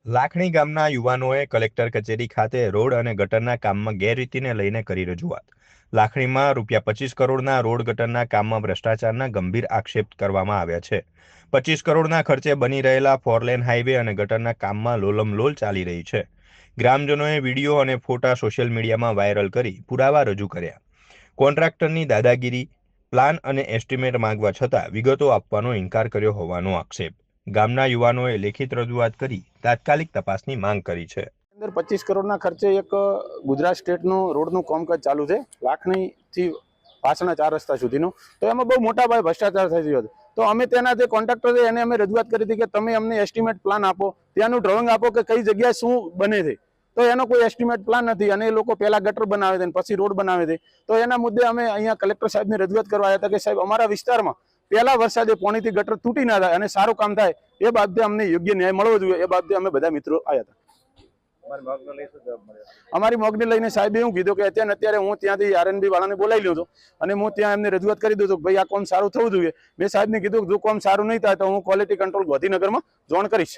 લાખણી ગામના યુવાનોએ કલેક્ટર કચેરી ખાતે રોડ અને ગટરના કામમાં ગેરરીતિને લઈને કરી રજૂઆત. લાખણીમાં ₹25 કરોડના રોડ ગટરના કામમાં ભ્રષ્ટાચારના ગંભીર આક્ષેપ કરવામાં આવ્યા છે. 25 કરોડના ખર્ચે બની રહેલા ફોરલેન હાઈવે અને ગટરના કામમાં લોલમલોલ ચાલી રહી છે. ગ્રામજનોએ વિડીયો અને ફોટા સોશિયલ મીડિયામાં વાયરલ કરી પુરાવા રજૂ કર્યા. કોન્ટ્રાક્ટરની દાદાગીરી, પ્લાન અને એસ્ટિમેટ માંગવા છતાં વિગતો આપવાનો ઇનકાર કર્યો હોવાનો આક્ષેપ. ગામના યુવાનોએ લેખિત રજૂઆત કરી તાત્કાલિક તપાસની માંગ કરી છે. અંદર 25 કરોડના ખર્ચે એક ગુજરાત સ્ટેટનું રોડનું કામકાજ ચાલુ છે, લાખણીથી પાછળના 4 રસ્તા સુધીનું. તો એમાં બહુ મોટા પાયે ભ્રષ્ટાચાર થઈ રહ્યો હતો. તો અમે તેના જે કોન્ટ્રાક્ટર છે એને અમે રજૂઆત કરી હતી કે તમે અમને એસ્ટિમેટ પ્લાન આપો, ત્યાંનું ડ્રોઈંગ આપો કે કઈ જગ્યાએ શું બને છે. તો એનો કોઈ એસ્ટિમેટ પ્લાન નથી અને એ લોકો પહેલા ગટર બનાવે છે પછી રોડ બનાવે છે. તો એના મુદ્દે અમે અહીંયા કલેક્ટર સાહેબને રજૂઆત કરવા આવ્યા હતા કે સાહેબ અમારા વિસ્તારમાં પહેલા વરસાદે પાણીથી ગટર તૂટી ના થાય અને સારું કામ થાય એ બાબતે અમને યોગ્ય ન્યાય મળવો જોઈએ. એ બાબતે અમે બધા મિત્રો આવ્યા હતા. અમારી મોગને લઈને સાહેબે એવું કીધું કે અત્યારે હું ત્યાંથી આરએનબી વાળાને બોલાવી લીધો અને હું ત્યાં એમને રજૂઆત કરી દીધું કે ભાઈ આ કામ સારું થવું જોઈએ. મેં સાહેબને કીધું કે જો કામ સારું નહીં થાય તો હું ક્વોલિટી કંટ્રોલ ગાંધીનગરમાં જોઈન કરીશ.